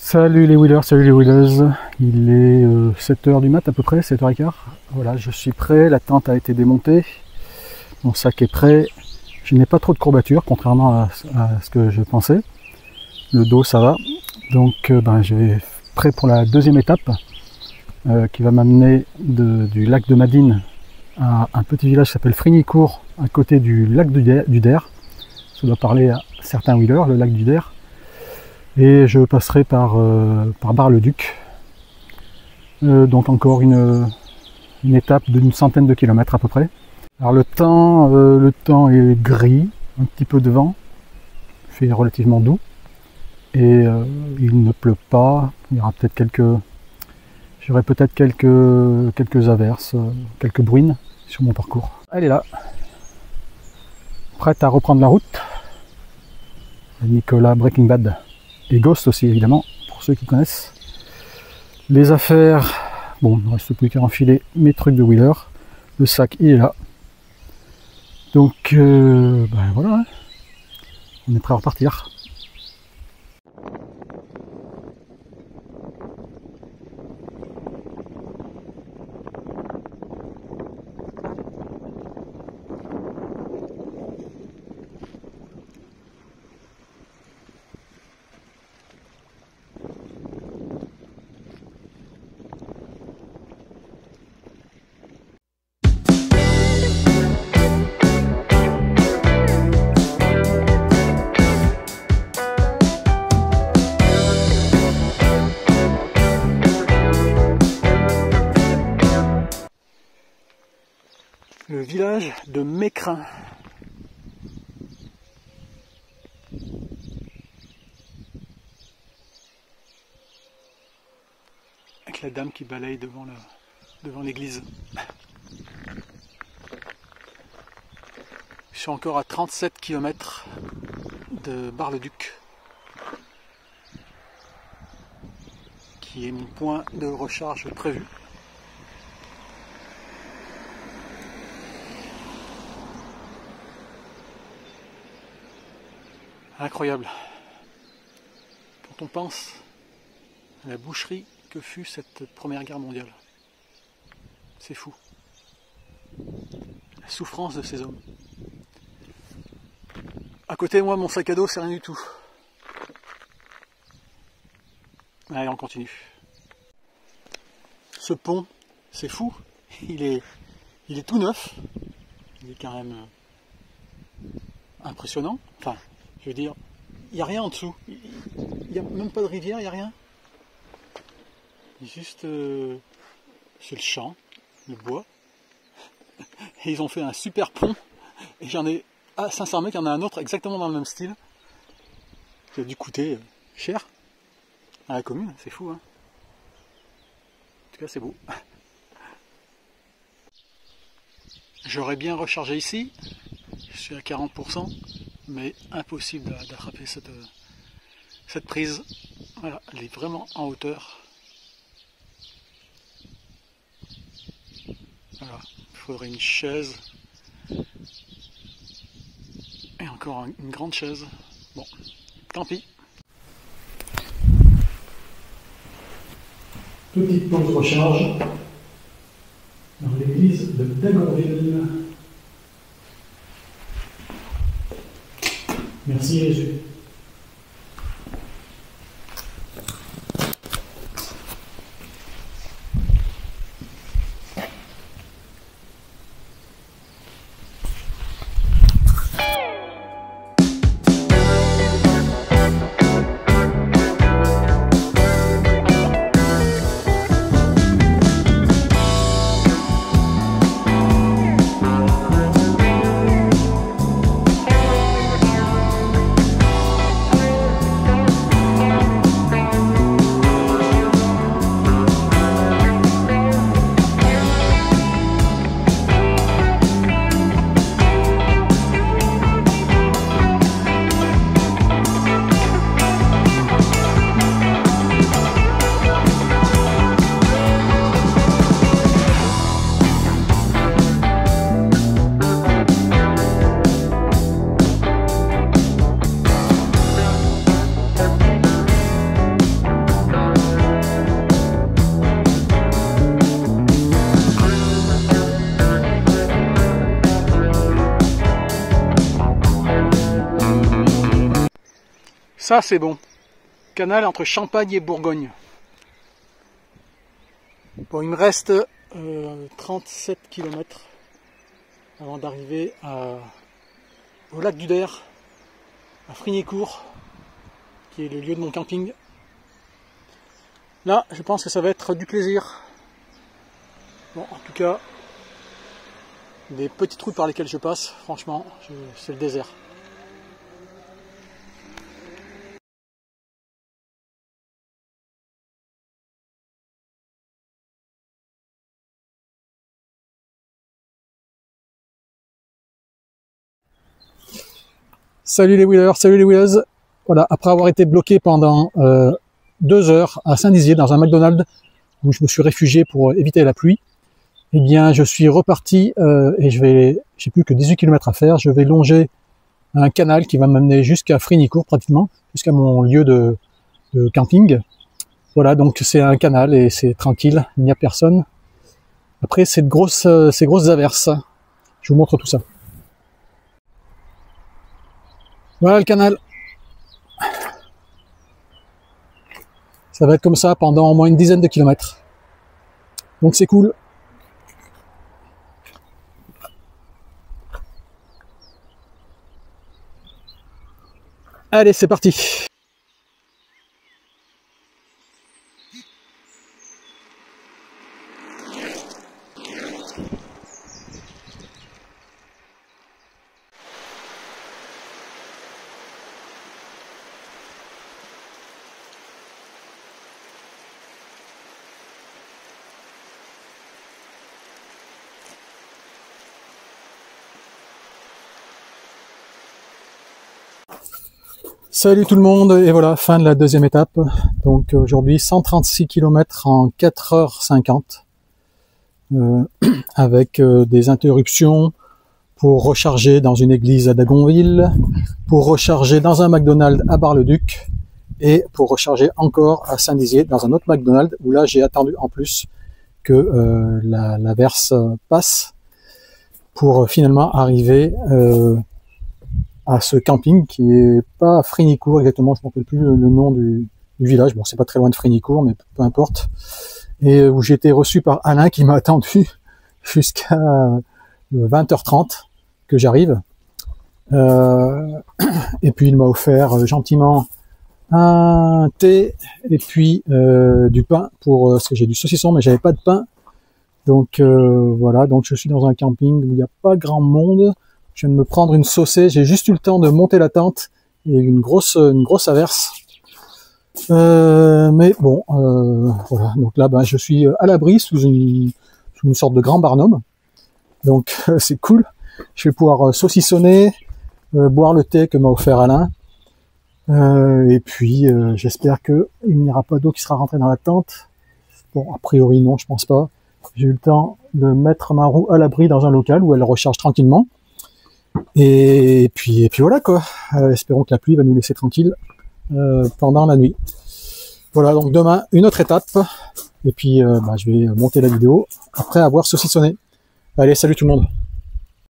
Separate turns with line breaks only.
Salut les wheelers, salut les wheelers. Il est 7h du mat à peu près, 7h15. Voilà, je suis prêt, la tente a été démontée. Mon sac est prêt. Je n'ai pas trop de courbatures, contrairement à ce que je pensais. Le dos, ça va. Donc je vais prêt pour la deuxième étape qui va m'amener du lac de Madine à un petit village qui s'appelle Frignicourt, à côté du lac du Der. Ça doit parler à certains wheelers, le lac du Der. Et je passerai par Bar-le-Duc. Donc encore une étape d'une centaine de kilomètres à peu près. Alors le temps est gris, un petit peu de vent, il fait relativement doux. Et il ne pleut pas, il y aura peut-être j'aurai peut-être quelques averses, quelques bruines sur mon parcours. Elle est là, prête à reprendre la route. Nicolas Breaking Bad. Et Ghost aussi évidemment, pour ceux qui connaissent. Les affaires, bon, il ne reste plus qu'à enfiler mes trucs de wheeler. Le sac il est là. Donc voilà, hein. On est prêt à repartir. Le village de Mécrin. Avec la dame qui balaye devant l'église. Je suis encore à 37 km de Bar-le-Duc, qui est mon point de recharge prévu. Incroyable. Quand on pense à la boucherie que fut cette Première Guerre mondiale, c'est fou. La souffrance de ces hommes. À côté de moi, mon sac à dos, c'est rien du tout. Allez, on continue. Ce pont, c'est fou. Il est tout neuf. Il est quand même impressionnant. Enfin, je veux dire, il n'y a rien en dessous. Il n'y a même pas de rivière, il n'y a rien. Il y a juste c'est le champ, le bois. Et ils ont fait un super pont. Et j'en ai, à 500 mètres, il y en a un autre exactement dans le même style. Qui a dû coûter cher à la commune, c'est fou, hein. En tout cas, c'est beau. J'aurais bien rechargé ici. Je suis à 40%. Mais impossible d'attraper cette prise. Voilà, elle est vraiment en hauteur. Voilà, il faudrait une chaise. Et encore une grande chaise. Bon, tant pis. Petite pause recharge dans l'église de Dagonville. Merci Jésus. Ça c'est bon. Canal entre Champagne et Bourgogne. Bon, il me reste 37 km avant d'arriver au lac du Der, à Frignicourt, qui est le lieu de mon camping. Là, je pense que ça va être du plaisir. Bon, en tout cas, des petites routes par lesquelles je passe, franchement, c'est le désert. Salut les wheelers, salut les wheelers. Voilà, après avoir été bloqué pendant 2 heures à Saint-Dizier dans un McDonald's où je me suis réfugié pour éviter la pluie, eh bien je suis reparti et j'ai plus que 18 km à faire. Je vais longer un canal qui va m'amener jusqu'à Frignicourt pratiquement, jusqu'à mon lieu de camping. Voilà, donc c'est un canal et c'est tranquille, il n'y a personne. Après ces grosses averses, je vous montre tout ça. Voilà le canal. Ça va être comme ça pendant au moins une dizaine de kilomètres. Donc c'est cool. Allez, c'est parti. Salut tout le monde, et voilà, fin de la deuxième étape. Donc aujourd'hui 136 km en 4h50 avec des interruptions pour recharger dans une église à Dagonville, pour recharger dans un McDonald's à Bar-le-Duc et pour recharger encore à Saint-Dizier dans un autre McDonald's où là j'ai attendu en plus que l'averse passe pour finalement arriver à ce camping qui est pas à Frignicourt exactement, je ne me rappelle plus le nom du village, bon c'est pas très loin de Frignicourt mais peu importe, et où j'ai été reçu par Alain qui m'a attendu jusqu'à 20h30 que j'arrive, et puis il m'a offert gentiment un thé et puis du pain pour parce que j'ai du saucisson mais j'avais pas de pain, donc voilà, donc je suis dans un camping où il n'y a pas grand monde. Je viens de me prendre une saucée, j'ai juste eu le temps de monter la tente et une grosse averse. Mais bon, voilà. Donc là, ben, je suis à l'abri sous une sorte de grand barnum. Donc c'est cool. Je vais pouvoir saucissonner, boire le thé que m'a offert Alain. Et puis j'espère qu'il n'y aura pas d'eau qui sera rentrée dans la tente. Bon, a priori non, je pense pas. J'ai eu le temps de mettre ma roue à l'abri dans un local où elle recharge tranquillement. Et puis voilà quoi, espérons que la pluie va nous laisser tranquille pendant la nuit. Voilà, donc demain une autre étape et puis je vais monter la vidéo après avoir saucissonné. Allez, salut tout le monde.